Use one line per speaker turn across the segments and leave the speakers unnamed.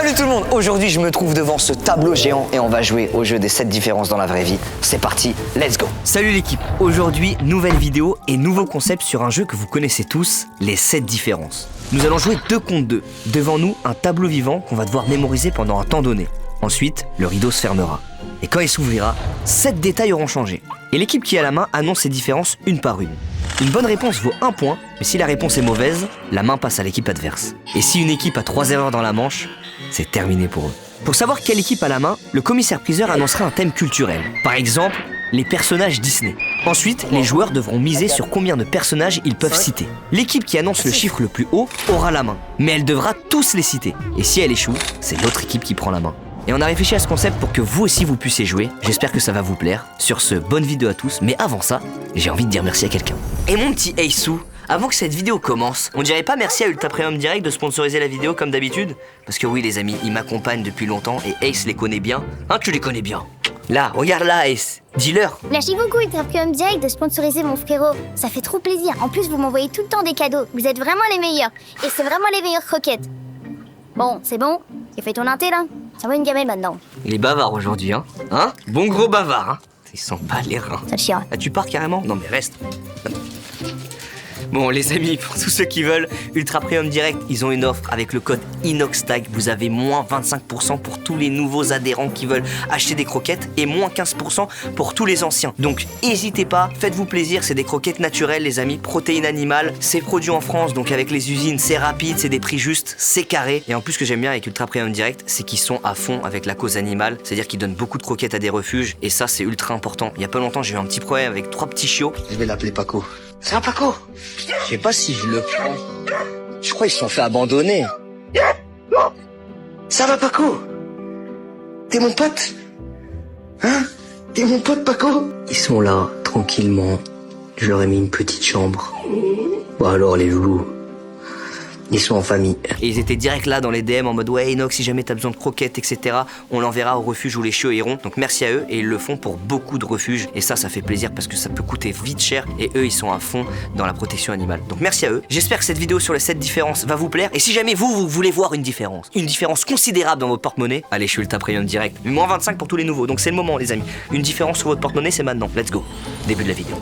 Salut tout le monde. Aujourd'hui, je me trouve devant ce tableau géant et on va jouer au jeu des 7 différences dans la vraie vie. C'est parti, let's go.
Salut l'équipe. Aujourd'hui, nouvelle vidéo et nouveau concept sur un jeu que vous connaissez tous, les 7 différences. Nous allons jouer 2 contre 2. Devant nous, un tableau vivant qu'on va devoir mémoriser pendant un temps donné. Ensuite, le rideau se fermera. Et quand il s'ouvrira, 7 détails auront changé. Et l'équipe qui a la main annonce ces différences une par une. Une bonne réponse vaut 1 point, mais si la réponse est mauvaise, la main passe à l'équipe adverse. Et si une équipe a 3 erreurs dans la manche, c'est terminé pour eux. Pour savoir quelle équipe a la main, le commissaire-priseur annoncera un thème culturel. Par exemple, les personnages Disney. Ensuite, les joueurs devront miser sur combien de personnages ils peuvent citer. L'équipe qui annonce le chiffre le plus haut aura la main, mais elle devra tous les citer. Et si elle échoue, c'est l'autre équipe qui prend la main. Et on a réfléchi à ce concept pour que vous aussi vous puissiez jouer. J'espère que ça va vous plaire. Sur ce, bonne vidéo à tous. Mais avant ça, j'ai envie de dire merci à quelqu'un. Et mon petit Aisou, avant que cette vidéo commence, on dirait pas merci à Ultra Premium Direct de sponsoriser la vidéo comme d'habitude? Parce que oui les amis, ils m'accompagnent depuis longtemps et Ace les connaît bien. Hein, tu les connais bien. Là, regarde là Ace, dis-leur.
Merci beaucoup Ultra Premium Direct de sponsoriser mon frérot. Ça fait trop plaisir. En plus, vous m'envoyez tout le temps des cadeaux. Vous êtes vraiment les meilleurs. Et c'est vraiment les meilleures croquettes. Bon, c'est bon. J'ai fait ton inté là. Ça va une gamelle maintenant.
Il est bavard aujourd'hui, hein? Hein? Bon gros bavard, hein? Il sent pas les reins.
Ça te chie.
Ah, tu pars carrément? Non mais reste. Bon les amis, pour tous ceux qui veulent, Ultra Premium Direct, ils ont une offre avec le code INOXTAG. Vous avez moins 25% pour tous les nouveaux adhérents qui veulent acheter des croquettes et moins 15% pour tous les anciens. Donc n'hésitez pas, faites-vous plaisir, c'est des croquettes naturelles les amis, protéines animales. C'est produit en France, donc avec les usines, c'est rapide, c'est des prix justes, c'est carré. Et en plus ce que j'aime bien avec Ultra Premium Direct, c'est qu'ils sont à fond avec la cause animale. C'est-à-dire qu'ils donnent beaucoup de croquettes à des refuges et ça c'est ultra important. Il y a pas longtemps j'ai eu un petit problème avec 3 petits chiots.
Je vais l'appeler Paco. C'est un Paco. Je sais pas si je le prends. Je crois qu'ils se sont fait abandonner. Ça va Paco? T'es mon pote? Hein? T'es mon pote Paco? Ils sont là, tranquillement. Je leur ai mis une petite chambre. Bon alors les loulous, ils sont en famille.
Et ils étaient direct là dans les DM en mode ouais Inox, si jamais t'as besoin de croquettes etc, on l'enverra au refuge où les chiots iront. Donc merci à eux et ils le font pour beaucoup de refuges. Et ça fait plaisir parce que ça peut coûter vite cher et eux ils sont à fond dans la protection animale. Donc merci à eux. J'espère que cette vidéo sur les 7 différences va vous plaire. Et si jamais vous voulez voir une différence considérable dans votre porte-monnaie, allez chez Ultra Premium Direct. Moins 25 pour tous les nouveaux. Donc c'est le moment les amis. Une différence sur votre porte-monnaie c'est maintenant. Let's go. Début de la vidéo.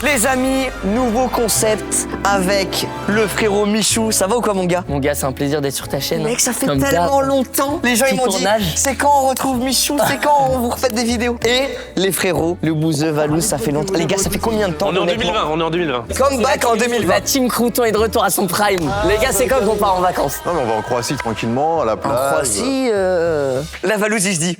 Les amis, nouveau concept avec le frérot Michou. Ça va ou quoi mon gars?
Mon gars, c'est un plaisir d'être sur ta chaîne.
Mec, ça fait
Comme
tellement
d'hab.
longtemps. Les gens ils m'ont dit,
tournage.
c'est quand on retrouve Michou, c'est quand on vous refait des vidéos. Et les frérots, le bouseux, Valou, ça fait longtemps. Les gars, ça fait combien de temps?
On est en
honnêtement
2020, on est en 2020.
Comeback en 2020.
La team Crouton est de retour à son prime. Les gars, c'est quand qu'on part en vacances?
Non mais on va en Croatie tranquillement, à la plage.
En Croatie, la Valouz, il se dit.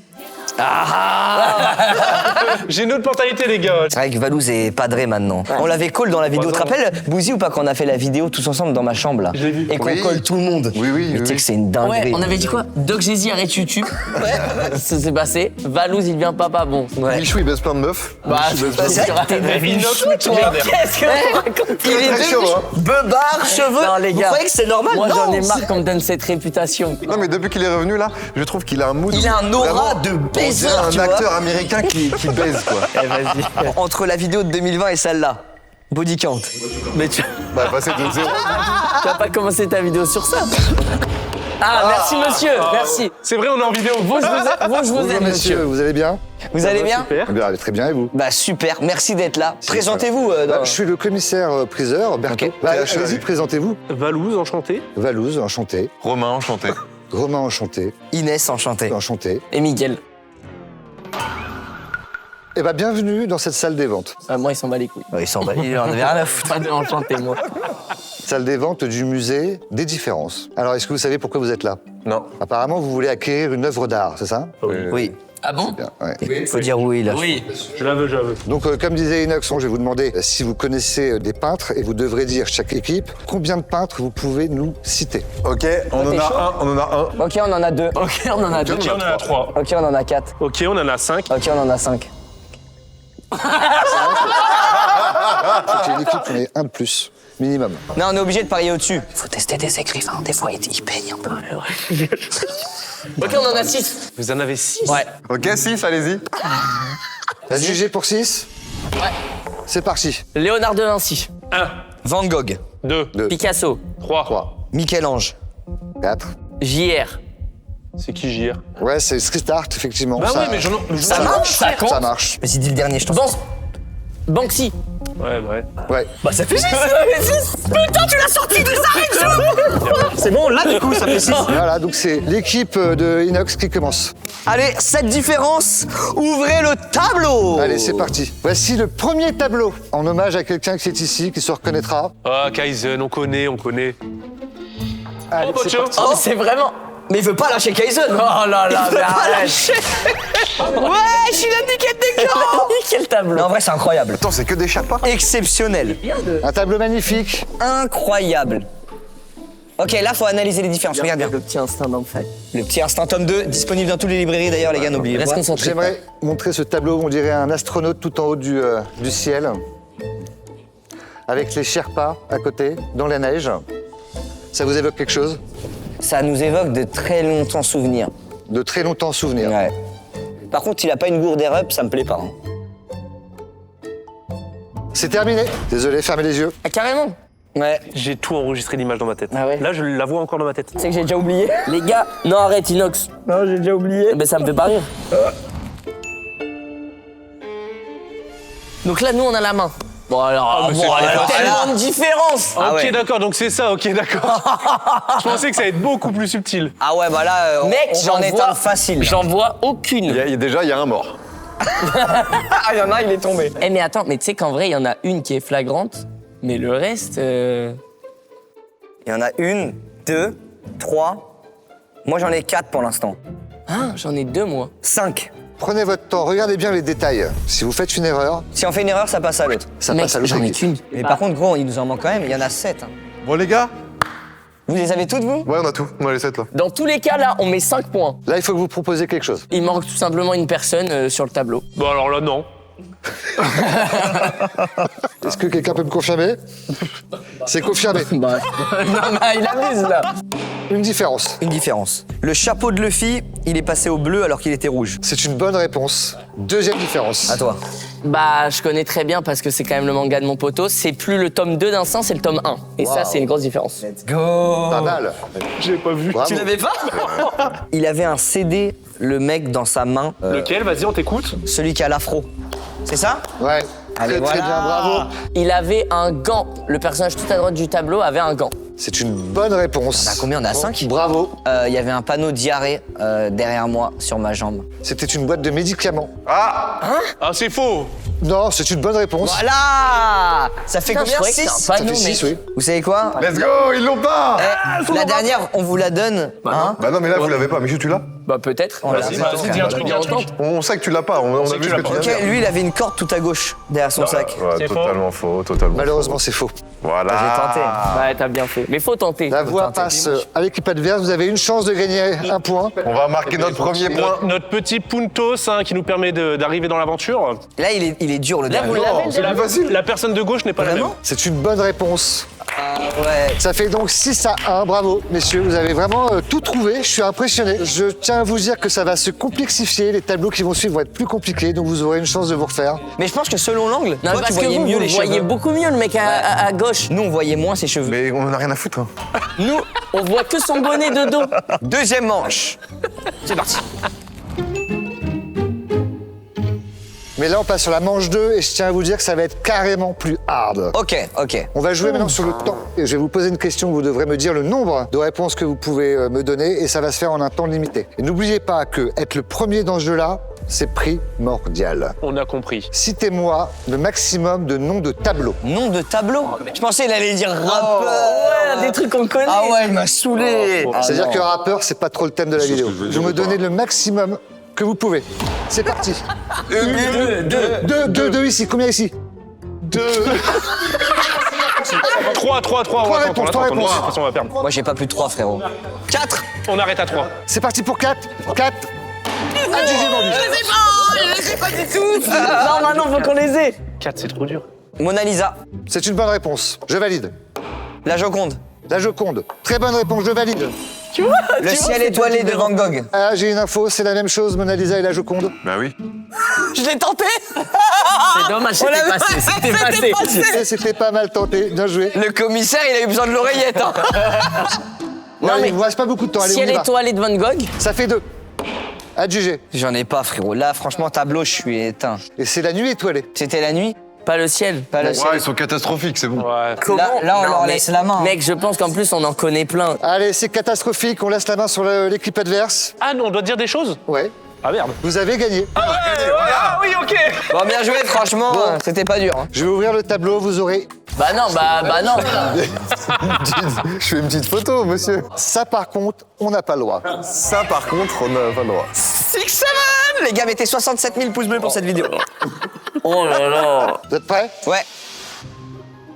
J'ai une autre mentalité, les gars.
C'est vrai que Valouz est padré maintenant. On l'avait call dans la vidéo. Tu te rappelles, Bouzy ou pas, quand on a fait la vidéo tous ensemble dans ma chambre là?
Je l'ai vu.
Et qu'on
Oui.
colle tout le monde.
Oui, oui,
Mais tu sais
oui.
que c'est une dinguerie.
Ouais, on avait dit quoi? Doc Jésus arrête YouTube. Ça s'est passé. Valouz, il devient papa. Bon.
Ouais.
Michou il baisse plein de meufs.
Bah,
Michou baisse plein de
c'est
meufs.
vrai que t'es
Inox multimilliardaire.
Qu'est-ce que tu racontes?
Il est
très chaud,
devenu
hein.
beubard, cheveux.
Non, les
Vous
gars.
croyez que c'est normal?
Moi,
Non,
j'en ai
c'est-
marre qu'on me donne cette réputation.
Non mais depuis qu'il est revenu là, je trouve qu'il a un mood.
Il a un aura de baiser,
On dirait
tu
un
vois.
acteur américain qui baise quoi.
Eh, vas-y.
Entre la vidéo de 2020 et celle-là, body count.
Mais tu
Bah passer de 0.
vas pas commencer ta vidéo sur ça. Ah, merci monsieur, merci.
C'est vrai, on est en vidéo.
Vous, je vous
Bonjour
aime,
messieurs,
monsieur.
vous allez bien?
Vous allez bien?
Super.
Eh bien, allez très bien et vous?
Bah super, merci d'être là. Présentez-vous.
Je suis le commissaire priseur, Berthaud.
Ok.
Bah, allez-y, présentez-vous.
Valouz, enchanté.
Valouz, enchanté.
Romain, enchanté.
Romain, enchanté.
Inès, enchanté.
Enchanté.
Et Miguel.
Eh bien, bienvenue dans cette salle des ventes.
Moi, il s'en bat les couilles.
Il s'en va, il en avait rien à foutre.
Pas de enchanté, moi.
Salle des ventes du musée des différences. Alors, est-ce que vous savez pourquoi vous êtes là?
Non.
Apparemment, vous voulez acquérir une œuvre d'art, c'est ça?
Oui,
Ah bon?
Bien, ouais.
faut dire oui là.
Oui.
Je la veux, je la veux.
Donc, comme disait Inox, je vais vous demander si vous connaissez des peintres et vous devrez dire chaque équipe combien de peintres vous pouvez nous citer.
Ok, on en a un.
Ok, on en a 2.
Ok, on en a deux.
Ok, on en a 3.
Ok, on en a 4.
Ok, on en a 5.
Ok, on en a 5.
Faut qu'il y ait une équipe qui en ait un de plus, minimum.
Non, on est obligé de parier au-dessus.
Faut tester des écrivains. Des fois, ils payent un peu. Ok, on en a 6.
Vous en avez 6?
Ouais.
Ok, 6, allez-y.
La jugé pour 6?
Ouais.
C'est parti.
Léonard de Vinci.
1,
Van Gogh.
2,
2,
Picasso.
3,
3,
Michel-Ange.
4.
JR.
C'est qui JR?
Ouais, c'est Street Art, effectivement.
Bah
ça,
ouais, mais
Ça marche, ça compte.
ça marche.
Vas-y, dis le dernier, je t'en
Bon. Banksy.
Ouais, ouais.
Ouais.
Bah, ça fait 6.
Putain, tu l'as sorti de sa région.
C'est bon, là, du coup, ça fait 6.
Voilà, donc c'est l'équipe de Inox qui commence.
Allez, 7 différences. Ouvrez le tableau.
Allez, c'est parti. Voici le premier tableau, en hommage à quelqu'un qui est ici, qui se reconnaîtra.
Ah, Kaizen, on connaît.
Allez,
bah
c'est
tiens.
parti.
Oh, c'est vraiment.
Mais il veut pas lâcher Kaizen.
Oh là là, mais arrête.
Ouais, je suis la niquette des camps.
Quel
Mais
tableau.
en vrai, c'est incroyable.
Attends, c'est que des chapas.
Exceptionnel.
Un tableau magnifique.
Incroyable. Ok, là, faut analyser les différences. Regarde bien.
Le petit instinct d'enfant.
Le petit instinct tome 2, disponible dans toutes les librairies d'ailleurs, les gars, n'oubliez
Reste
pas.
concentré.
J'aimerais montrer ce tableau, on dirait un astronaute tout en haut du ciel, avec les Sherpas à côté, dans la neige. Ça vous évoque quelque chose?
Ça nous évoque de très longtemps souvenirs.
De très longtemps souvenir.
Ouais. Par contre, il a pas une gourde up, ça me plaît pas. Hein.
C'est terminé. Désolé, fermez les yeux.
Ah, carrément.
Ouais.
J'ai tout enregistré l'image dans ma tête.
Ah ouais.
Là, je la vois encore dans ma tête.
C'est que j'ai déjà oublié. Les gars, non, arrête, Inox.
Non, j'ai déjà oublié.
Mais ça me fait pas rire. Donc là, nous, on a la main. Bon, alors,
mais c'est
il y a
pas
tellement de différence.
Ah
ok,
ouais.
d'accord, donc c'est ça, ok, d'accord. Je pensais que ça allait être beaucoup plus subtil.
Ah ouais, bah là,
Mec,
on
j'en
en est
vois
un facile.
J'en vois aucune.
Déjà, il y a un mort.
Ah, il y en a un, il est tombé.
Eh mais attends, mais tu sais qu'en vrai, il y en a une qui est flagrante, mais le reste...
Il y en a 1, 2, 3. Moi, j'en ai 4 pour l'instant.
Ah, j'en ai 2, moi.
5.
Prenez votre temps, regardez bien les détails. Si vous faites une erreur,
Si on fait une erreur, ça passe à l'autre.
ça
Mec,
passe à l'autre
j'en ai
équipe.
qu'une.
Mais par contre, gros, il nous en manque quand même. Il y en a 7. Hein.
Bon, les gars.
Vous les avez toutes, vous?
Ouais, on a tout. On a les 7 là.
Dans tous les cas, là, on met 5 points.
Là, il faut que vous proposiez quelque chose.
Il manque tout simplement une personne sur le tableau.
Bon, alors là, non.
Est-ce que quelqu'un peut me confirmer? C'est confirmé.
Bah, non, mais il abuse, là.
Une différence.
Une différence. Le chapeau de Luffy, il est passé au bleu alors qu'il était rouge.
C'est une bonne réponse. Deuxième différence.
À toi.
Bah, je connais très bien parce que c'est quand même le manga de mon poteau. C'est plus le tome 2 d'un sens, c'est le tome 1. Et ça, c'est une grosse différence.
Let's go.
Pas mal.
J'ai pas vu.
Bravo.
Tu l'avais pas? Il avait un CD, le mec, dans sa main.
Lequel? Vas-y, on t'écoute.
Celui qui a l'afro. C'est ça?
Ouais.
Allez,
Très
voilà.
bien, bravo.
Il avait un gant. Le personnage tout à droite du tableau avait un gant.
C'est une bonne réponse.
On a combien? On a 5?
Bravo.
Il y avait un panneau diarrhée derrière moi, sur ma jambe.
C'était une boîte de médicaments.
Ah, c'est faux.
Non, c'est une bonne réponse.
Voilà. Ça fait
Putain, je
combien?
croyais que
6?
c'était un
Ça
panneau,
fait
mec.
6, oui.
Vous savez quoi?
Let's go, ils l'ont pas.
La dernière, on vous la donne. Hein?
Bah non, mais là, vous l'avez pas. Michou, tu l'as?
Bah, peut-être.
On l'a.
Vas-y, dis un truc, dis un truc.
On sait que tu l'as pas. On a
sait
vu
que
ce
tu
que tu
l'as
viens
Ok,
de dire.
lui, il avait une corde tout à gauche, derrière son sac.
Ouais,
C'est
totalement faux, totalement.
Malheureusement, c'est faux.
Voilà.
J'ai tenté.
Ouais, t'as bien fait. Mais faut tenter.
La voix passe à l'équipe adverse. Vous avez une chance de gagner un point.
On va marquer notre premier point.
Notre petit puntos hein, qui nous permet d'arriver dans l'aventure.
Là, il est dur, le
Là,
dernier.
vous l'avez,
c'est plus facile.
La personne de gauche n'est pas la même.
C'est une bonne réponse.
Ouais.
Ça fait donc 6-1. Bravo, messieurs. Vous avez vraiment tout trouvé. Je suis impressionné. Je tiens à vous dire que ça va se complexifier. Les tableaux qui vont suivre vont être plus compliqués. Donc vous aurez une chance de vous refaire.
Mais je pense que selon l'angle,
Non,
toi, tu
parce que
voyais
vous,
mieux
vous
les
le voyez
cheveux.
beaucoup mieux, le mec à gauche.
Nous, on voyait moins ses cheveux.
Mais on en a rien à foutre. Hein.
Nous, on voit que son bonnet de dos.
Deuxième manche. C'est parti.
Mais là, on passe sur la manche 2 et je tiens à vous dire que ça va être carrément plus hard.
Ok.
On va jouer maintenant sur le temps. Et je vais vous poser une question, vous devrez me dire le nombre de réponses que vous pouvez me donner et ça va se faire en un temps limité. Et n'oubliez pas que être le premier dans ce jeu-là, c'est primordial.
On a compris.
Citez-moi le maximum de noms de tableaux.
Nom de tableau. Je pensais qu'il allait dire rappeur.
Ouais, des trucs qu'on connaît.
Ah ouais, il m'a saoulé. Ah
C'est-à-dire
non.
que rappeur, c'est pas trop le thème de la vidéo. Vous me donnez le maximum que vous pouvez. C'est parti. Deux ici. Combien ici?
3.
Trois réponses.
De toute façon, on va perdre.
Moi, j'ai pas plus de 3, frérot. 4.
On arrête à 3.
C'est parti pour 4. 4. Ah, Gigi vendu.
Non, maintenant, faut qu'on les ait.
4, c'est trop dur.
Mona Lisa.
C'est une bonne réponse. Je valide.
La Joconde.
La Joconde. Très bonne réponse. Je valide.
Le ciel étoilé de Van Gogh.
Ah, j'ai une info, c'est la même chose, Mona Lisa et la Joconde.
Bah oui.
Je l'ai tenté.
C'est dommage, c'était passé. C'était passé.
Et c'était pas mal tenté, bien joué.
Le commissaire, il a eu besoin de l'oreillette. Hein.
Ouais,
mais-
il vous reste pas beaucoup de temps, allez, on
Ciel
y va.
étoilé de Van Gogh.
Ça fait 2. À te juger.
J'en ai pas, frérot. Là, franchement, tableau, je suis éteint.
Et c'est la nuit étoilée.
C'était la nuit.
Pas le ciel.
Pas le ciel.
Ouais, ils sont catastrophiques, c'est bon.
Ouais.
Là, on
Non,
leur
mais-
laisse la main.
Mec, je pense qu'en plus, on en connaît plein.
Allez, c'est catastrophique, on laisse la main sur l'équipe adverse.
Ah non, on doit dire des choses?
Ouais.
Ah merde.
Vous avez gagné.
Ah oui, ok.
Bon, bien joué, franchement, c'était pas dur. Hein.
Je vais ouvrir le tableau, vous aurez
Bah non.
Je fais une petite photo, monsieur.
ça par contre, on n'a pas le droit.
Ça, par contre, on n'a pas le droit.
6-7. Les gars, mettez 67 000 pouces bleus pour cette vidéo.
Oh là là.
Vous êtes prêts?
Ouais.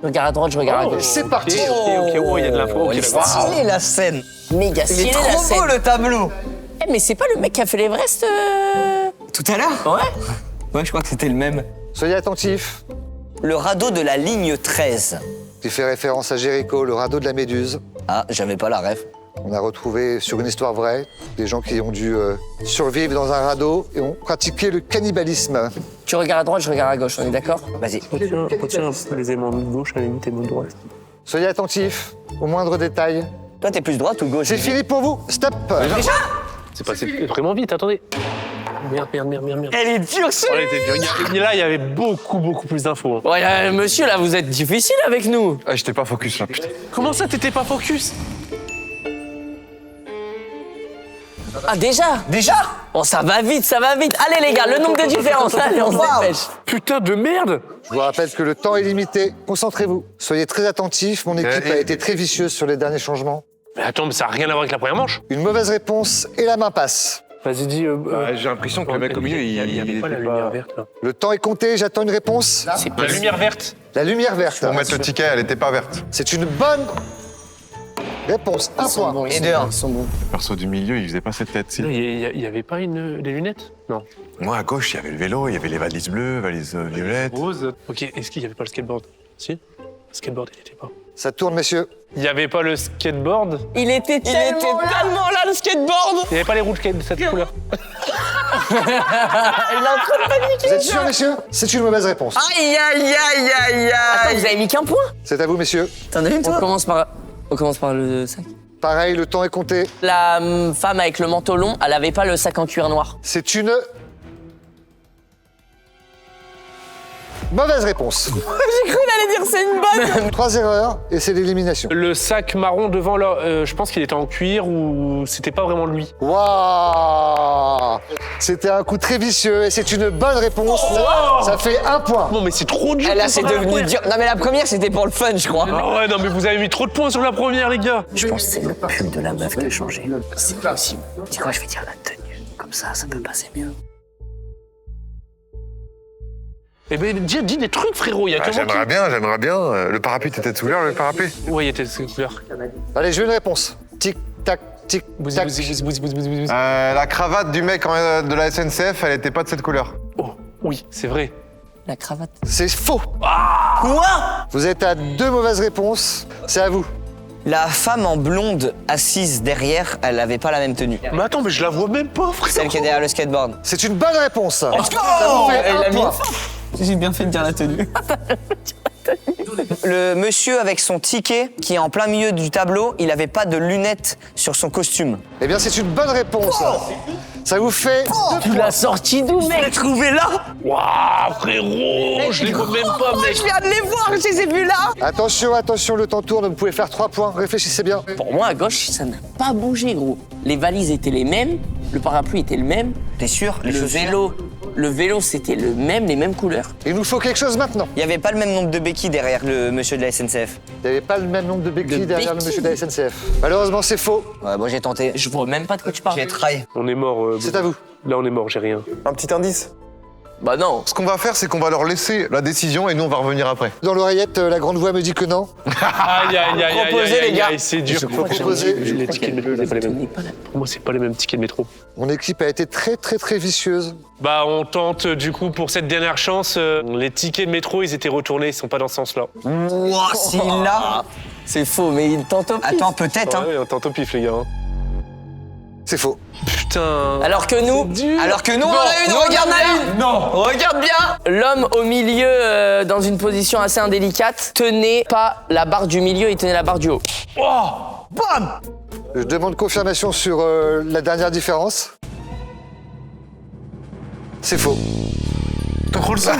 Je regarde à droite, je regarde à gauche.
C'est parti.
Ok, oh, il y a de l'info. Ok,
Elle est
d'accord.
stylée, la scène.
Méga
Il
stylé
est
la
trop
scène.
beau, le tableau.
Eh, mais c'est pas le mec qui a fait l'Everest
Tout à l'heure
Ouais.
Ouais, je crois que c'était le même.
Soyez attentifs.
Le radeau de la ligne 13.
Qui fait référence à Jéricho, le radeau de la Méduse.
Ah, j'avais pas la ref.
On a retrouvé sur une histoire vraie des gens qui ont dû survivre dans un radeau et ont pratiqué le cannibalisme.
Tu regardes à droite, je regarde à gauche, on est d'accord?
Vas-y.
Retiens un peu les aimants de gauche à la limite et de droite.
Soyez attentifs au moindre détail.
Toi, t'es plus droite ou gauche?
C'est fini pour vous. Stop.
C'est passé vraiment vite, attendez. Merde.
Elle est dure, ça.
Oh, là, là, il y avait beaucoup plus d'infos. Hein.
Ouais, monsieur, là, vous êtes difficile avec nous.
Ah, j'étais pas focus là, putain.
Comment ça, t'étais pas focus?
Ah, déjà? Oh, ça va vite. Allez, les gars, le nombre de différences. Allez, on se dépêche.
Putain de merde!
Je vous rappelle que le temps est limité. Concentrez-vous. Soyez très attentifs. Mon équipe a été très vicieuse sur les derniers changements.
Mais attends, mais ça n'a rien à voir avec la première manche.
Une mauvaise réponse et la main passe.
Vas-y, dis.
J'ai l'impression que le mec au milieu,
il y avait pas la lumière verte là.
Le temps est compté. J'attends une réponse.
La lumière verte.
La lumière verte.
Pour mettre le ticket, elle était pas verte.
C'est une bonne réponse. Un point.
Bon,
Et deux, hein.
ils sont bons.
Le perso du milieu, il faisait pas cette tête, si.
Non, il y avait pas des lunettes? Non.
Moi, à gauche, il y avait le vélo, il y avait les valises bleues, valises violettes.
Rose. Ok, est-ce qu'il y avait pas le skateboard? Si? Le skateboard, il était pas.
Ça tourne, messieurs.
Il y avait pas le skateboard?
Il était tellement là, le skateboard.
Il y avait pas les roues de cette couleur?
Il est en train de paniquer.
Vous êtes sûrs, messieurs? C'est une mauvaise réponse.
Aïe.
Attends, vous avez mis qu'un point?
C'est à vous, messieurs.
T'en as une,
On
toi?
commence par le sac.
Pareil, le temps est compté.
La femme avec le manteau long, elle avait pas le sac en cuir noir.
C'est une mauvaise réponse.
J'ai cru qu'il allait dire c'est une bonne.
3 erreurs et c'est l'élimination.
Le sac marron devant là, je pense qu'il était en cuir ou c'était pas vraiment lui.
Waouh! C'était un coup très vicieux et c'est une bonne réponse. Ça fait 1 point.
Non mais c'est trop dur.
Là, c'est devenu dur. Non, mais la première, c'était pour le fun, je crois.
Ah ouais, non mais vous avez mis trop de points sur la première, les gars.
Je pense que c'est le pull de la meuf qui a changé. C'est possible. Tu quoi, je vais dire la tenue. Comme ça peut passer mieux.
Eh ben dis des trucs, frérot. Il y a que moi
J'aimerais bien. Le parapluie, t'étais de couleur, le parapluie?
qui... Ouais, il était de cette couleur.
Allez, je veux une réponse. Tic, tac, tic, tac.
La cravate du mec de la SNCF, elle était pas de cette couleur.
Oh, oui, c'est vrai.
La cravate.
C'est faux.
Quoi?
Vous êtes à 2 mauvaises réponses. C'est à vous.
La femme en blonde assise derrière, elle avait pas la même tenue.
Mais attends, mais je la vois même pas, frérot.
Celle qui est derrière le skateboard.
C'est une bonne réponse. Ça vous fait
Elle
un
l'a mis.
point.
J'ai bien fait de dire la tenue. Le monsieur avec son ticket, qui est en plein milieu du tableau, il avait pas de lunettes sur son costume.
Eh bien, c'est une bonne réponse. Ça vous fait 2
Tu l'as sorti d'où, mec?
Trouvé là?
Waouh, frérot, je les vois même pas, mec.
Je viens de les voir, je les ai vus là.
Attention, attention, le temps tourne. Vous pouvez faire 3 points. Réfléchissez bien.
Pour moi, à gauche, ça n'a pas bougé, gros. Les valises étaient les mêmes, le parapluie était le même,
T'es sûr? Les
le
chaussures?
vélo, c'était le même, les mêmes couleurs.
Il nous faut quelque chose maintenant.
Il y avait pas le même nombre de béquilles derrière le monsieur de la SNCF.
Il n'y avait pas le même nombre de béquilles
De
derrière le
béquilles.
monsieur de la SNCF. Malheureusement, c'est faux.
Ouais, moi j'ai tenté.
Je vois même pas de quoi tu parles.
J'ai trahi.
On est mort.
C'est à vous.
Là, on est mort, j'ai rien.
Un petit indice.
Bah non.
Ce qu'on va faire, c'est qu'on va leur laisser la décision et nous, on va revenir après.
Dans l'oreillette, la grande voix me dit que non.
Aïe, aïe, aïe,
Proposez, les gars.
c'est dur.
Faut proposer.
Les tickets de métro, c'est pas les mêmes. Pour moi, c'est pas les mêmes tickets de métro.
Mon équipe a été très, très, très vicieuse.
Bah, on tente, du coup, pour cette dernière chance, les tickets de métro, ils étaient retournés, ils sont pas dans ce sens-là.
Wow, s'il l'a.
C'est faux, mais il tente au pif.
Attends, peut-être, hein.
Ouais, on tente au pif, les gars. Hein.
C'est faux.
Putain.
Alors que nous,
on en a une, regarde bien.
Non.
Regarde bien.
l'homme au milieu, dans une position assez indélicate, tenait pas la barre du milieu, il tenait la barre du haut.
Bam.
Je demande confirmation sur la dernière différence. C'est faux.
T'as trop le seum.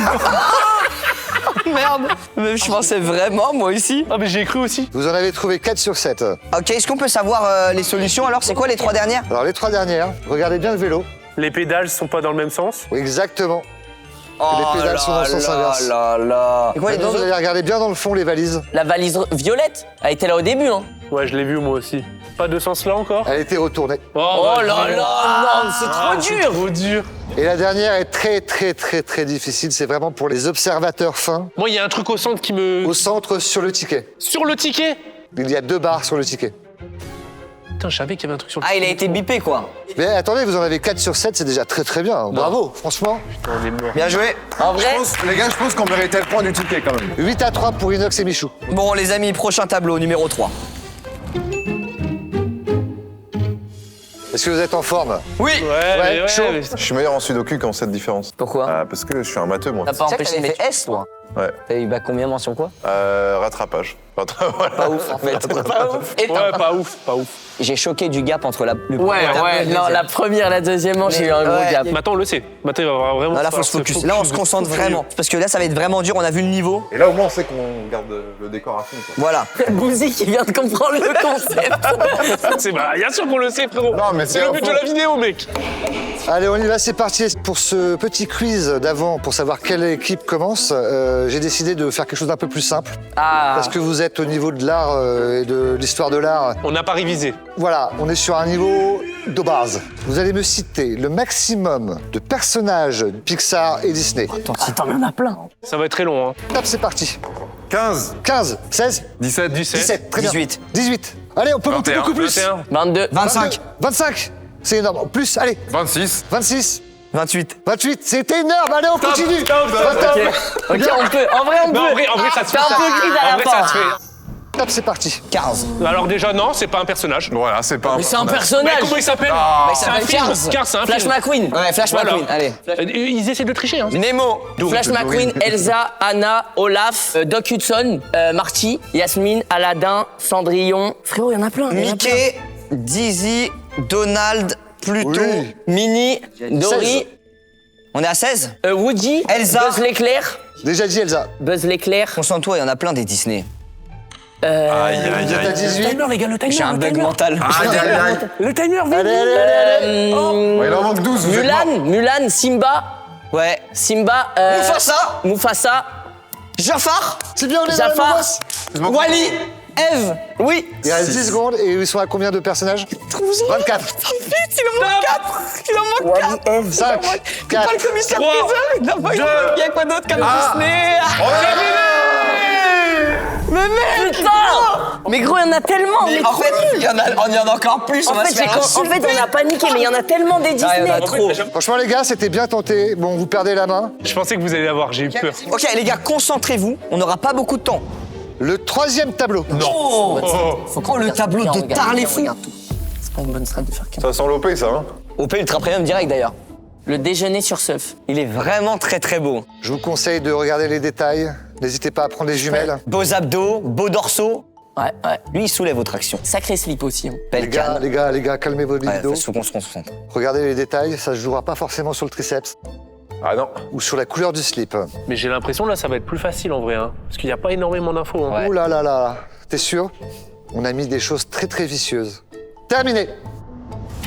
Merde. Mais je pensais vraiment, moi aussi.
Ah mais j'ai cru aussi.
Vous en avez trouvé 4 sur 7.
Ok, est-ce qu'on peut savoir les solutions alors? C'est quoi les 3 dernières?
Alors les 3 dernières, regardez bien le vélo.
Les pédales sont pas dans le même sens.
Oui, exactement. Les pédales sont dans le sens inverse.
là. Et quoi les deux
Maintenant, vous
autres?
allez regarder bien dans le fond les valises.
La valise violette, elle était là au début, hein.
Ouais, je l'ai vu moi aussi. Pas de sens là encore.
Elle a été retournée.
Oh là là, non, c'est trop
C'est
dur.
trop dur.
Et la dernière est très difficile. C'est vraiment pour les observateurs fins.
Moi, il y a un truc au centre qui me.
Au centre, sur le ticket.
Sur le ticket.
Il y a 2 barres sur le ticket.
Putain, je savais qu'il y avait un truc sur le
Ah,
ticket.
il a été bipé quoi.
Mais attendez, vous en avez 4 sur 7, c'est déjà très bien. Bravo, franchement.
Putain, on est mort.
Bien joué.
En vrai,
Les gars, je pense qu'on méritait le point du ticket quand même.
8-3 pour Inox et Michou.
Bon les amis, prochain tableau, numéro 3.
Est-ce que vous êtes en forme?
Oui.
Ouais,
chaud.
mais-
Je suis meilleur en sudoku qu'en cette différence.
pourquoi?
Parce que je suis un matheux, moi.
T'as pas
Tu sais que
empêché
t'avais
de
fait S toi.
Ouais.
T'as eu combien mention quoi?
Rattrapage. Voilà.
Pas ouf en fait. Pas ouf. Et
Ouais, pas ouf, pas ouf.
j'ai choqué du gap entre le
Ouais,
premier tableau et
ouais,
le
non,
deuxième.
la première, la deuxième manche, j'ai eu un gros
Ouais.
gap.
Maintenant, on le sait. Maintenant, il va avoir vraiment.
Non, là faut se focus. Là on se concentre vraiment. Parce que là ça va être vraiment dur, on a vu le niveau.
Et là, au moins, on sait qu'on garde le décor à fond. Quoi.
Voilà.
Bouzy qui vient de comprendre le concept.
C'est bah, bien sûr qu'on le sait, frérot.
Non, mais
c'est
c'est
le
un
but de
faux.
la vidéo, mec.
Allez, on y va, c'est parti. Pour ce petit quiz d'avant, pour savoir quelle équipe commence, j'ai décidé de faire quelque chose d'un peu plus simple.
Ah,
Parce que vous êtes au niveau de l'art et de l'histoire de l'art.
On n'a pas révisé.
Voilà, on est sur un niveau de base. Vous allez me citer le maximum de personnages Pixar et Disney.
attends, il y en a plein.
Ça va être très long, hein.
Top, c'est parti.
15,
15, 16,
17,
17, très bien.
18.
18. Allez, on peut monter
21,
beaucoup plus.
21.
22.
25.
25, c'est énorme. Plus, allez,
26.
26,
28.
28, c'est énorme. Allez, on continue.
top.
Ok, on peut. En vrai, on peut.
Non, en vrai, ça se fait.
T'as un peu gris à
En
la
vrai,
fin.
ça se fait.
Top, c'est parti.
15.
Alors déjà, non, c'est pas un personnage.
Voilà, c'est pas
Mais c'est un
Mais
personnage.
comment il s'appelle
Mais
C'est
ça
un
s'appelle
film.
15.
15, c'est un
Flash
film.
McQueen.
Ouais, Flash
Voilà.
McQueen, allez.
Ils essaient de tricher, hein.
Nemo.
Flash McQueen, Elsa, Anna, Olaf, Doc Hudson, Marty, Yasmine, Aladdin, Cendrillon. Frérot, il y en a plein. il y en a plein.
Mickey, Dizzy, Donald, Pluto,
Oui.
Minnie, Dory,
16.
On est à 16.
Woody,
Elsa.
Buzz l'éclair.
Déjà dit, Elsa.
Buzz l'éclair.
Concentre-toi, il y en a plein des Disney.
Aïe, aïe,
Vous êtes à
aïe.
18.
les gars, le timer.
J'ai un bug mental.
Aïe, aïe, aïe.
Le timer, vite.
Allez.
Ouais, il en manque 12, vous êtes morts.
Mulan, Simba,
Ouais. Mufasa.
Mufasa,
Jafar.
C'est bien, on est dans la
Jafar.
masse.
Wally. Eve.
oui.
Il reste 10 secondes et ils sont à combien de personnages 24.
Il en manque 4. Il en manque 4.
5, 4,
Pas le commissaire
Trois,
Priseur. Il n'a pas eu. Il y a quoi d'autre comme Disney? Mais mec.
Putain. Mais gros, il y en a tellement. mais
En
trop
fait,
nul.
il y en a encore plus. On
En
va
fait,
se faire
en fait, on a paniqué, mais il y en a tellement des
Ah, il y
Disney.
en a trop.
Franchement, les gars, c'était bien tenté. Bon, vous perdez la main.
Je pensais que vous alliez l'avoir, j'ai eu peur.
Ok, les gars, concentrez-vous. On n'aura pas beaucoup de temps.
Le 3e tableau.
Oh, le tableau de Tarléfou.
C'est pas une bonne strat de faire 15.
Ça sent l'OP, ça, hein.
OP Ultra Premium direct d'ailleurs.
Le déjeuner sur Surf.
Il est vraiment très très beau.
Je vous conseille de regarder les détails. N'hésitez pas à prendre les jumelles.
Beaux abdos, beaux dorsaux.
Ouais, ouais.
Lui, il soulève votre action.
Sacré slip aussi. Hein.
Belle
Les gars,
canne.
les gars, calmez vos
Ouais,
libidos.
faut qu'on se concentre.
Regardez les détails, ça se jouera pas forcément sur le triceps
Ah non.
ou sur la couleur du slip.
Mais j'ai l'impression là, ça va être plus facile en vrai, hein. Parce qu'il n'y a pas énormément d'infos. Hein.
Ouais.
Ouh là là là, t'es sûr? On a mis des choses très vicieuses. Terminé.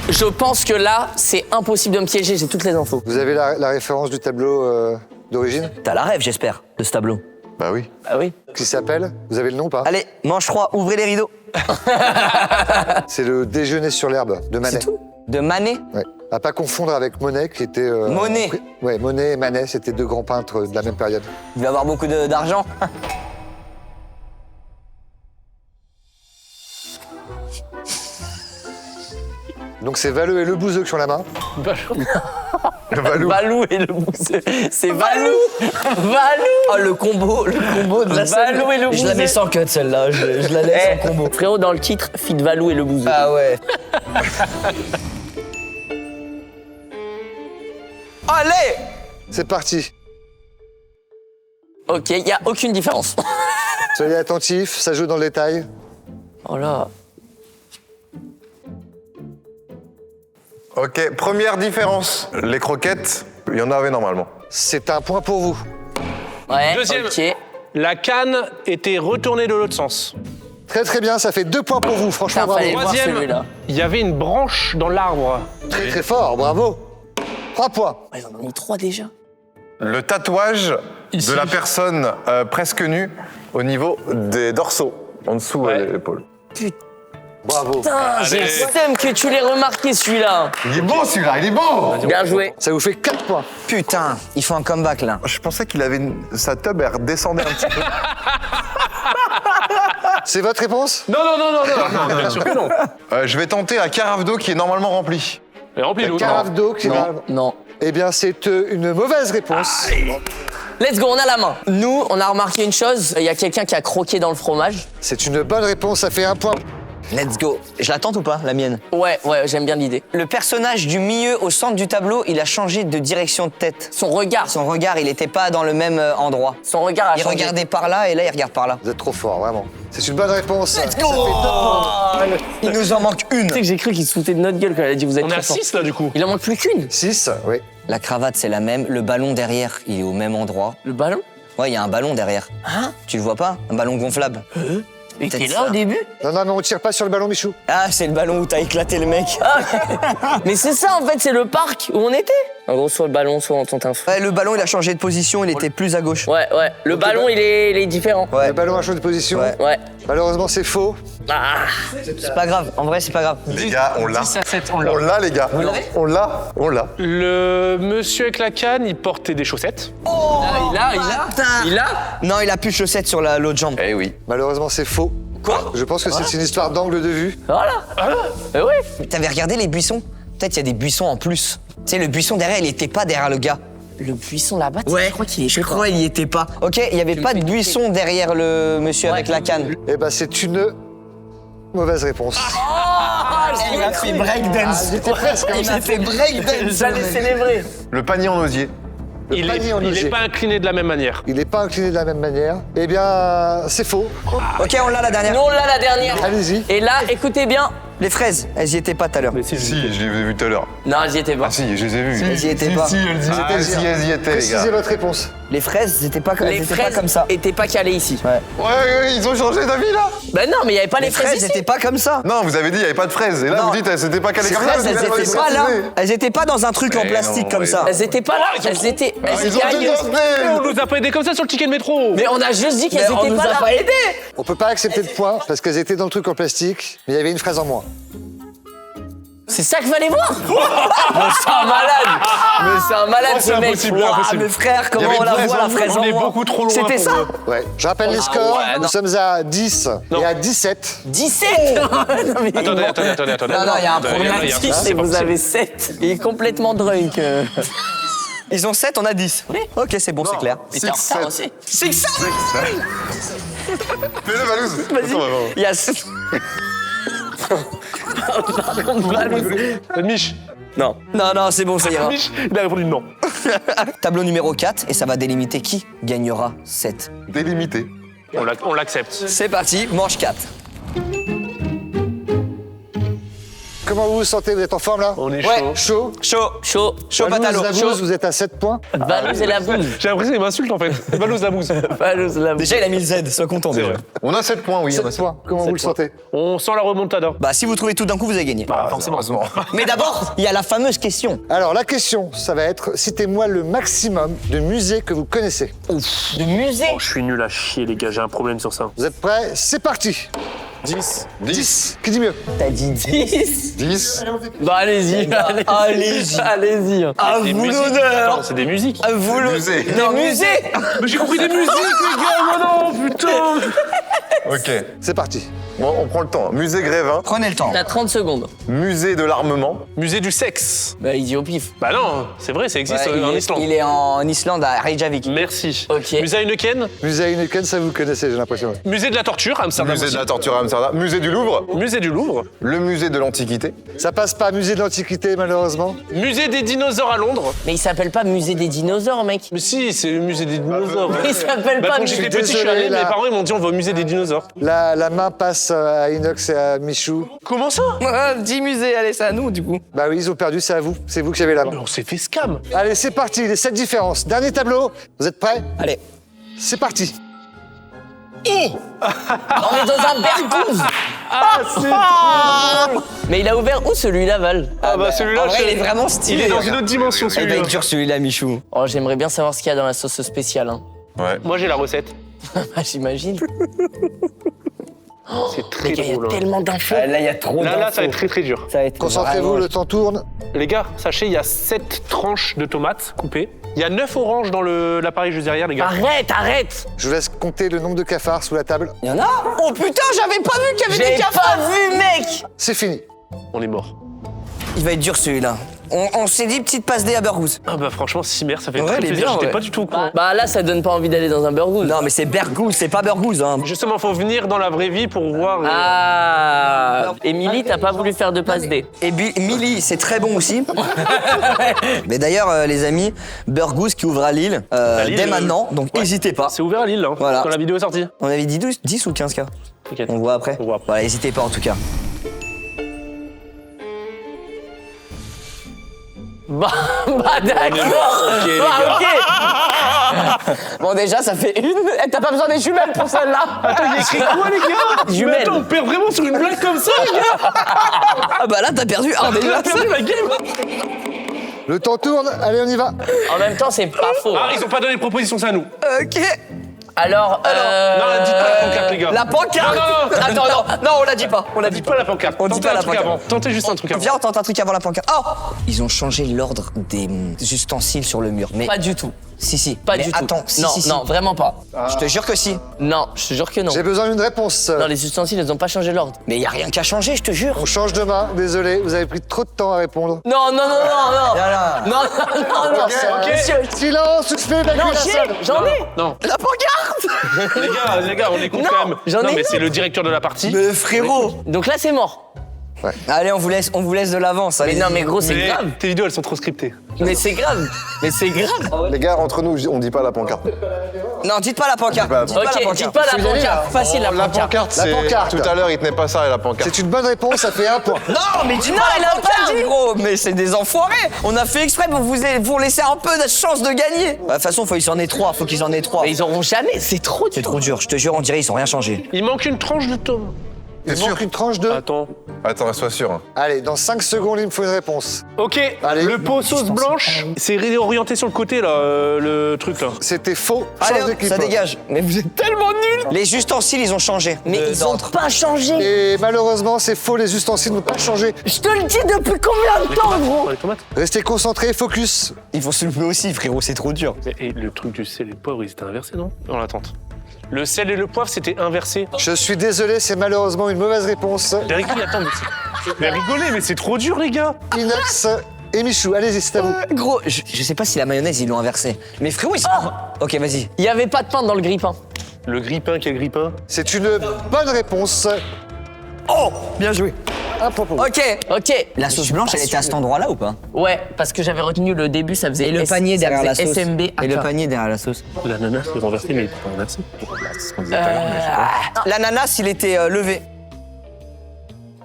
Je pense que là, c'est impossible de me piéger, j'ai toutes les infos.
Vous avez la référence du tableau d'origine
T'as la rêve, j'espère, de ce tableau.
Bah oui.
Ah oui.
qui s'appelle, vous avez le nom ou pas?
Allez, manche 3, ouvrez les rideaux.
C'est le déjeuner sur l'herbe de Manet.
C'est tout. De Manet.
Ouais. À pas confondre avec Monet qui était...
Monet.
Ouais, Monet et Manet, c'était deux grands peintres de la même période.
Il va avoir beaucoup d'argent.
Donc c'est Valeux et Le Bouzeux qui ont la main.
Valou.
Valou et le bouseux. C'est Valou. Valou.
Oh, le combo de la scène.
Valou et le
Je la mets
bouseux.
sans cut celle-là, je la laisse en combo.
Frérot, dans le titre, fit Valou et le bouseux.
Ah ouais. Allez!
C'est parti.
Ok, il n'y a aucune différence.
Soyez attentifs, ça joue dans le détail.
Oh là.
Ok, première différence. Les croquettes, il y en avait normalement.
C'est un point pour vous.
Ouais,
Deuxième.
ok.
La canne était retournée de l'autre sens.
Très très bien, ça fait 2 points pour vous, franchement
Putain,
bravo.
fallait voir
Troisième,
celui-là.
il y avait une branche dans l'arbre.
Très très fort, bravo. 3 points.
Ouais, ils en ont mis 3 déjà.
Le tatouage de la personne presque nue au niveau des dorsaux, en dessous
Ouais.
de l'épaule.
Bravo.
Putain, j'ai le système que tu l'aies remarqué celui-là.
Il est beau celui-là, il est beau.
Bien joué.
Ça vous fait 4 points.
Putain, il faut un comeback là.
Je pensais qu'il avait sa tub, elle redescendait un petit peu.
C'est votre réponse?
Non, bien sûr que non.
Je vais tenter la carafe d'eau qui est normalement remplie.
Mais remplis l'eau.
Carafe d'eau qui va...
Non.
Eh bien, c'est une mauvaise réponse.
Let's go, on a la main. Nous, on a remarqué une chose, il y a quelqu'un qui a croqué dans le fromage.
C'est une bonne réponse, ça fait 1 point.
Let's go. Je la tente ou pas, la mienne?
Ouais, j'aime bien l'idée.
Le personnage du milieu au centre du tableau, il a changé de direction de tête.
Son regard,
Son regard, il était pas dans le même endroit.
son regard a
Il
changé.
regardait par là et là, il regarde par là.
Vous êtes trop fort, vraiment. C'est une bonne réponse.
Let's
Ça
go!
fait 2 points.
Il nous en manque une.
Tu sais que j'ai cru qu'il se foutait de notre gueule quand elle a dit vous êtes
On est à
trop fort.
6 là du coup.
Il en manque plus qu'une.
6, oui.
La cravate, c'est la même. Le ballon derrière, il est au même endroit.
Le ballon.
Ouais, il y a un ballon derrière.
Hein?
Tu le vois pas? Un ballon gonflable.
Il
Peut-être
était là
ça.
au début.
Non, mais on tire pas sur le ballon, Michou.
Ah, c'est le ballon où t'as éclaté le mec.
Mais c'est ça en fait, c'est le parc où on était. En gros, soit le ballon, soit on tente un fou.
Ouais, le ballon, il a changé de position, il était plus à gauche.
Ouais. Le ballon, il est différent.
Ouais.
Le ballon a changé de position.
Ouais.
Ouais.
Malheureusement, c'est faux.
Ah.
C'est pas grave, en vrai, c'est pas grave.
Les gars, on l'a.
10 à 7, on
On
l'a.
l'a, les gars. On l'a.
Le monsieur avec la canne, il portait des chaussettes.
Il a.
Non, il a plus de chaussettes sur l'autre jambe.
Eh oui.
Malheureusement, c'est faux.
Quoi?
Je pense que c'est une histoire d'angle de vue.
Voilà. Ouais.
Mais t'avais regardé les buissons? Peut-être il y a des buissons en plus. Tu sais, le buisson derrière, il était pas derrière le gars.
Le buisson là-bas,
Ouais,
je crois qu'il est.
je crois il y était pas. Ok, il y avait pas de buisson derrière le monsieur avec la canne.
Eh ben, c'est une mauvaise réponse.
Il a fait breakdance.
J'étais presque. hein.
Il a fait breakdance.
J'allais célébrer.
Le panier en osier.
Il
panier en
est
osier.
pas incliné de la même manière.
Il n'est pas incliné de la même manière. Eh bien, c'est faux.
Ok, on l'a la dernière.
Nous, on l'a la dernière.
Allez-y.
Et là, écoutez bien.
Les fraises, elles y étaient pas tout à l'heure.
Si, je les ai vus tout à l'heure.
Non, j'y étais pas.
Ah si, je les ai vus.
Elles y étaient pas.
elles y étaient, les
Précisez
gars.
votre réponse.
Les fraises, c'était pas,
Les
elles étaient pas
fraises
comme ça.
étaient pas calées ici.
Ouais, ils ont changé d'avis, là.
Ben non, mais il y avait pas les,
Les fraises,
ici.
étaient pas comme ça.
Non, vous avez dit il n'y avait pas de fraises. Et là,
Non.
vous dites elles s'étaient pas calées
Les
comme ça.
fraises, elles
vous avez
étaient pas là.
précisé.
Elles étaient pas dans un truc en
Mais
plastique
non,
comme
ouais.
ça.
Elles étaient pas là. Elles étaient.
Ils
Elles
ont
étaient ailleurs.
On nous a pas aidé comme ça sur le ticket de métro.
Mais on a juste dit qu'elles
Mais on
étaient
nous
pas
a
là.
pas aidés.
On peut pas accepter de points parce qu'elles étaient dans le truc en plastique, mais il y avait une fraise en moins.
C'est ça qu'il fallait voir. Mais c'est un malade. Mais c'est un malade
c'est
ce mec.
impossible,
Ouah,
impossible.
Mes frères, comment
avait
on
une
la
fraise
voit
en
la fraise
On
en
est
moins.
beaucoup trop loin.
C'était
pour
ça.
eux.
Ouais. Je rappelle les scores.
ouais,
Nous
non.
sommes à 10
Non.
et à 17.
17. Non, mais
Attendez.
Non, non, il y a un
on
problème.
a 10 et vous avez 7. Il est complètement drunk.
Ils ont 7, on a 10. Oui. Ok, c'est bon, c'est clair.
Mais t'es en retard aussi.
C'est ça.
Fais-le, Valouz. Attends, attends.
Il y a...
Mich.
Non. Non, c'est bon, ça ira.
Mich, il a répondu non.
Tableau numéro 4, et ça va délimiter qui gagnera 7.
Délimité.
On l'accepte.
C'est parti, manche 4.
Comment vous vous sentez? Vous êtes en forme là?
On est
Ouais.
chaud.
Chaud?
Chaud. Chaud
Valouz,
patalo.
la
Chaud.
bouse, vous êtes à 7 points.
Valouz et la bouse.
J'ai l'impression qu'il m'insulte en fait. Valouz la bouse.
Valouz et la bouse.
Déjà, il a mis le Z, sois content.
C'est
déjà.
vrai.
On a 7 points, oui.
7 points. Comment vous le sentez?
On sent la remontada.
Bah, si vous trouvez tout d'un coup, vous avez gagné.
Forcément.
Mais d'abord, il y a la fameuse question.
Alors, la question, ça va être citez-moi le maximum de musées que vous connaissez.
De musée.
Oh, je suis nul à chier les gars, j'ai un problème sur ça.
Vous êtes prêts? C'est parti.
10.
10. Qui dit mieux?
T'as dit 10.
10.
Bah allez-y.
Allez-y.
Allez-y.
À
Des
vous
musiques.
l'honneur.
Attends, c'est des musiques.
À vous le...
musées.
Des musées.
Mais j'ai compris des musiques les gars, mais non, putain.
Ok.
C'est parti.
Bon, on prend le temps. Musée Grévin,
Prenez le temps.
T'as 30 secondes.
musée de l'armement,
Musée du sexe.
Bah, il dit au pif.
Bah non, c'est vrai, ça existe
Ouais,
en
il est-
Islande.
Il est en Islande, à Reykjavik.
Merci.
Ok.
Musée Heineken,
Musée Heineken, ça vous connaissez, j'ai l'impression.
musée de la torture, Amsterdam.
musée de
aussi.
la torture à Amsterdam, musée du Louvre,
Musée du Louvre,
le musée de l'Antiquité,
Ça passe pas, musée de l'Antiquité, malheureusement.
musée des dinosaures à Londres.
Mais il s'appelle pas musée des dinosaures, mec.
Mais si, c'est le musée des dinosaures.
Il s'appelle
Bah,
pas
quand
musée.
j'étais petit, je suis
désolé,
allé,
là.
mes parents ils m'ont dit on va au musée des dinosaures.
La main passe à Inox et à Michou.
Comment ça?
10 musées, allez, c'est à nous du coup.
Bah oui, ils ont perdu, c'est à vous. C'est vous qui avez la main.
Mais on s'est fait scam.
Allez, c'est parti, les 7 différences. Dernier tableau. Vous êtes prêts?
Allez.
C'est parti.
On est dans un bergouze. Mais il a ouvert où celui-là, Val?
Ah bah celui-là,
En vrai,
je-
il est vraiment
il
stylé.
est dans une autre dimension
Il va
celui-là.
être dur celui-là, Michou.
Oh, j'aimerais bien savoir ce qu'il y a dans la sauce spéciale. Hein.
ouais.
Moi j'ai la recette.
Ah, j'imagine.
C'est très
Les gars, il y
drôle.
a
hein.
tellement d'infos.
Là, il y a trop
Là, ça va être très très dur.
Ça va être
Concentrez-vous,
vraiment-
le temps tourne.
Les gars, sachez, il y a 7 tranches de tomates coupées. Il y a 9 oranges dans l'appareil juste derrière, les gars.
Arrête.
Je vous laisse compter le nombre de cafards sous la table.
Il y en a? Oh putain, j'avais pas vu qu'il y avait
J'ai
des
pas
cafards.
vu, mec.
C'est fini.
On est mort.
Il va être dur celui-là. On s'est dit petite passe D à Burgous.
Ah bah franchement, Cimer, ça fait
Ouais,
très
il est
plaisir.
bien,
J'étais
ouais.
pas du tout au courant.
Bah là, ça donne pas envie d'aller dans un burgous.
Non, mais c'est Burgous, c'est pas Burgous. Hein.
Justement, faut venir dans la vraie vie pour voir.
Ah. Émilie, t'as pas voulu faire de passe D.
Et Milly, c'est très bon aussi. Mais d'ailleurs, les amis, Burgous qui ouvre à Lille,
Lille,
dès maintenant, donc n'hésitez pas.
C'est ouvert à Lille, hein,
Voilà.
quand la vidéo est sortie.
On avait dit 10 ou 15K.
T'inquiète.
On voit après.
On voit après.
Voilà, n'hésitez pas en tout cas.
Bah d'accord.
Ok, les
Bah,
gars.
ok. Bon, déjà, ça fait une. Eh, t'as pas besoin des jumelles pour celle-là.
Attends, il y a écrit quoi, les gars? Mais
Jumelles.
attends, on perd vraiment sur une blague comme ça, les gars?
Ah bah là, t'as perdu un
On
déjà.
a perdu la game.
Le temps tourne. Allez, on y va.
En même temps, c'est pas faux.
Ah, ils ont pas donné de proposition, c'est à nous.
Ok.
Alors,
Non, dites pas la pancarte, les gars.
La pancarte.
Non.
Attends, non, on la dit pas. On la dit
Dites pas la pancarte.
On dit
Tentez
pas la
un truc
pancarte.
avant. Tentez juste un truc avant.
Viens, on tente un truc avant la pancarte. Oh, ils ont changé l'ordre des ustensiles sur le mur. Mais
pas du tout.
si.
Pas
Mais
du tout.
attends, si,
non,
si.
non, vraiment pas.
Je te jure que si.
Non, je te jure que non.
J'ai besoin d'une réponse.
Non, les ustensiles, ils ont pas changé l'ordre.
Mais y a rien qu'à changer, je te jure.
On change de main. Désolé, vous avez pris trop de temps à répondre.
Non, non, non, non, non.
Viens là.
Non, non, non, non. Monsieur,
Silence, suspect,
non,
d'évacuation.
j'en ai.
Non.
La pancarte.
Les gars, on est contre
Non,
quand même.
j'en
Non,
ai
mais
une.
c'est le directeur de la partie.
Mais frérot.
Donc là, c'est mort.
Allez, on vous laisse de l'avance.
Mais
allez-y.
non, mais gros, c'est
Mais
grave.
tes vidéos, elles sont trop scriptées.
Mais c'est grave. Mais c'est grave.
Les gars, entre nous, on dit pas la pancarte.
Non, dites pas la pancarte.
pas la
Dites pas la
Ok,
pancarte.
dites pas la
Faut y aller, là.
pancarte. Facile, la
La
pancarte.
pancarte,
La
c'est.
pancarte.
Tout à l'heure, il tenait pas ça, la pancarte.
C'est une bonne réponse, ça fait 1 point.
Non, mais dis
Non,
pas
elle
la
a pas
pancarte,
dit.
gros. Mais c'est des enfoirés. On a fait exprès pour vous laisser un peu de chance de gagner. Bah, de toute façon, faut qu'ils en aient 3. Faut qu'ils en aient 3.
Mais ils auront jamais. C'est trop
C'est
dur.
trop dur. Je te jure, on dirait ils ont rien changé.
Il manque une tranche de tome.
Il manque une tranche de.
Attends.
Attends, sois sûr.
Allez, dans 5 secondes, il me faut une réponse.
Ok,
Allez.
le pot sauce blanche, c'est réorienté sur le côté, là, le truc, là.
C'était faux.
Allez,
Change
hop,
d'équipe.
ça dégage. Mais vous êtes tellement nuls. Les ustensiles, ils ont changé.
Mais ils ont pas changé.
Et malheureusement, c'est faux, les ustensiles n'ont pas changé.
Je te le dis depuis combien de temps, gros?
Les tomates.
Restez concentrés, focus.
Ils vont se louper aussi, frérot. C'est trop dur.
Et le truc du sel et le poivre, ils étaient inversés, non? Dans l'attente. Le sel et le poivre, c'était inversé.
Je suis désolé, c'est malheureusement une mauvaise réponse.
Mais attends, mais rigolez, mais c'est trop dur, les gars.
Inox et Michou, allez-y, c'est à vous.
Gros, je sais pas si la mayonnaise, ils l'ont inversée. Mais frérot, ils sont. Ok, vas-y.
Il y avait pas de pain dans le grille-pain.
Le grille-pain, quel grille-pain?
C'est une bonne réponse.
Oh, bien joué.
Un point pour vous.
Ok.
Ok.
La sauce blanche, elle était à cet endroit-là ou pas?
Ouais, parce que j'avais retenu le début, ça faisait
Et le
S-
panier
ça
derrière la
faisait
sauce.
SMB.
Et le panier derrière la sauce.
L'ananas, c'est renversé, mais il était pas renversé.
L'ananas, il était levé.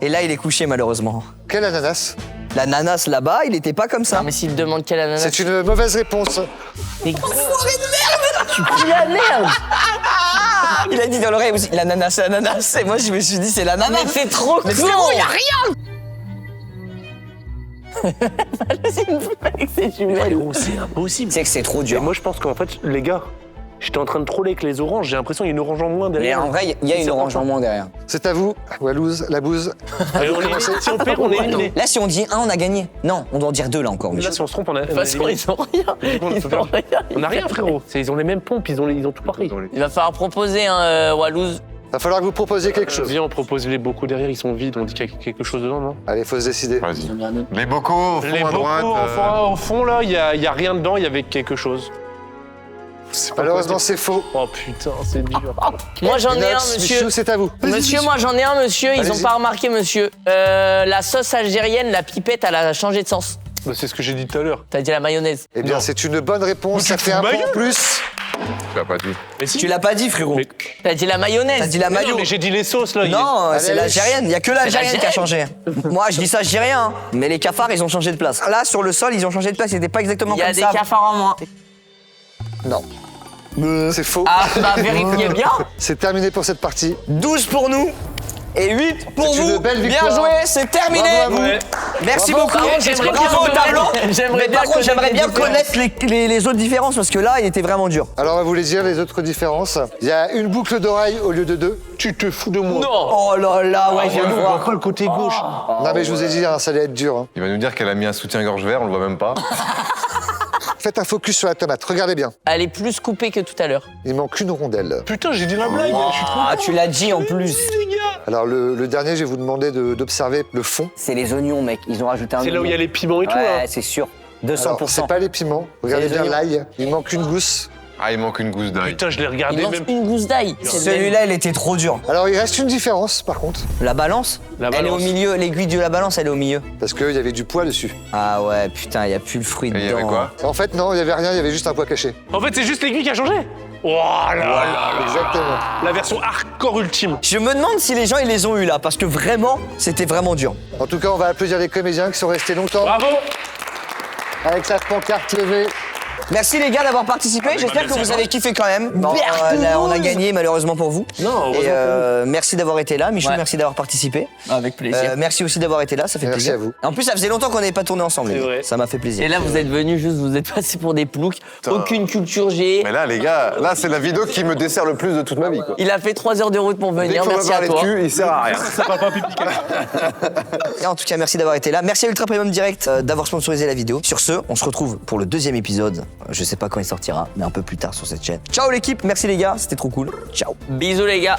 Et là, il est couché malheureusement.
Quel ananas?
L'ananas là-bas, il était pas comme ça.
Non, mais s'il te demande quel ananas.
C'est une mauvaise réponse.
Mais gros, tu pues la merde.
Il a dit dans l'oreille aussi, l'ananas, l'ananas. Et moi, je me suis dit, c'est l'ananas.
Mais c'est trop
Mais
con.
frérot, y a rien.
C'est une blague, c'est jumelles.
Gros, c'est impossible.
C'est que c'est trop
Mais
dur.
moi, je pense qu'en fait, les gars, j'étais en train de troller avec les oranges. J'ai l'impression qu'il y a une orange en moins
Mais
derrière.
en vrai, il y a une orange en moins derrière.
C'est à vous, Wallouz, la bouse.
Et si on perd, on est éliminé.
Là, si on dit 1, on a gagné. Non, on doit en dire 2 là encore.
Là, si on se trompe, on a.
De toute façon, ils ont rien. Ils ont rien.
On n'a rien, frérot. Ils ont les mêmes pompes, ils ont tout pareil.
Il va falloir proposer un Wallouz.
Va falloir que vous proposiez quelque chose.
Viens, on propose les bocaux derrière, ils sont vides, on dit qu'il y a quelque chose dedans, non?
Allez, faut se décider.
Vas-y. Les bocaux au fond
Les
à
bocaux,
droite.
au fond, là, il y a rien dedans, il y avait quelque chose.
Malheureusement, c'est faux.
Oh putain, c'est dur.
Moi, j'en ai un,
Inox,
monsieur.
Michou, c'est à vous.
Monsieur, moi j'en ai un, monsieur. Ils ont
Allez-y.
pas remarqué, monsieur. La sauce algérienne, la pipette, elle a changé de sens.
Bah, c'est ce que j'ai dit tout à l'heure.
T'as dit la mayonnaise.
Eh bien,
Non.
c'est une bonne réponse.
Mais
Ça
tu
fait
te
un
fous de
point
ma
en
gueule.
plus.
Tu l'as pas dit.
Mais si.
Tu l'as pas dit, frérot.
Mais-
T'as dit la mayonnaise.
T'as dit la
Mais non,
mayo.
mais j'ai dit les sauces, là.
Non,
Allez,
c'est
allez.
l'algérienne. Il y a que l'algérienne qui a changé.
l'algérienne.
Moi, je dis ça, je dis rien. Hein. Mais les cafards, ils ont changé de place. Là, sur le sol, ils ont changé de place. C'était pas exactement
Il y a
comme
des
ça.
cafards en moins.
Non. C'est faux.
Ah, bah vérifiez bien.
C'est terminé pour cette partie.
12 pour nous et 8 pour
C'est
vous.
une belle
Bien
victoire.
joué, c'est terminé.
Bravo à vous.
Ouais.
Merci
Bravo.
beaucoup.
Par contre, j'aimerais
Bravo
bien
au tableau.
j'aimerais
Mais
bien
par contre, j'aimerais bien
connaître
connaître les autres différences parce que là, il était vraiment dur.
Alors, on va vous les dire, les autres différences. Il y a une boucle d'oreille au lieu de 2.
Tu te fous de moi.
Non.
Oh là là, ouais, je viens de
On voit
voir.
pas le côté gauche.
Non, mais je vous ai dit, hein, ça allait être dur. hein.
Il va nous dire qu'elle a mis un soutien-gorge vert, on le voit même pas.
Faites un focus sur la tomate. Regardez bien.
Elle est plus coupée que tout à l'heure.
Il manque une rondelle.
Putain, j'ai dit la blague. Je suis trop
Ah, tu l'as dit en plus.
Alors, le dernier, je vais vous demander d'observer le fond.
C'est les oignons, mec. Ils ont rajouté un
C'est là où il y a les piments et tout,
Ouais,
là.
c'est sûr.
Alors,
200%.
c'est pas les piments. Regardez
les
bien
oignons.
l'ail. Il manque une gousse.
Ah, il manque une gousse d'ail.
Putain, je l'ai
Il
regardé
manque
même.
une gousse d'ail.
Celui-là, il était trop dur.
Alors, il reste une différence, par contre.
La balance,
La
elle est au
balance.
milieu. L'aiguille de la balance, elle est au milieu.
Parce qu'il y avait du poids dessus.
Ah ouais, putain, il n'y a plus le fruit
Et
dedans.
il y avait quoi?
En fait, non, il y avait rien. Il y avait juste un poids caché.
En fait, c'est juste l'aiguille qui a changé. Oh là là.
Exactement.
La version hardcore ultime.
Je me demande si les gens, ils les ont eu là, parce que vraiment, c'était vraiment dur.
En tout cas, on va applaudir les comédiens qui sont restés longtemps
Bravo.
avec la pancarte levée.
Merci les gars d'avoir participé, j'espère que vous avez kiffé quand même. Bon, on a gagné malheureusement pour vous.
Non,
Et
heureusement
merci d'avoir été là, Michou,
Ouais.
merci d'avoir participé.
Avec plaisir.
Merci aussi d'avoir été là, ça fait
Merci
plaisir.
à vous.
En plus, ça faisait longtemps qu'on n'avait pas tourné ensemble.
C'est
les gars.
vrai.
Ça m'a fait plaisir.
Et là, vous êtes venus juste, vous êtes passés pour des ploucs. Aucune culture G.
Mais là, les gars, là, c'est la vidéo qui me dessert le plus de toute ma vie, quoi.
Il a fait 3 heures de route pour
Dès
venir.
qu'on va
Merci à
parler de
toi.
cul, il sert à rien.
Et en tout cas, merci d'avoir été là. Merci à Ultra Premium Direct d'avoir sponsorisé la vidéo. Sur ce, on se retrouve pour le deuxième épisode. Je sais pas quand il sortira, mais un peu plus tard sur cette chaîne. Ciao l'équipe, merci les gars, c'était trop cool. Ciao.
Bisous les gars.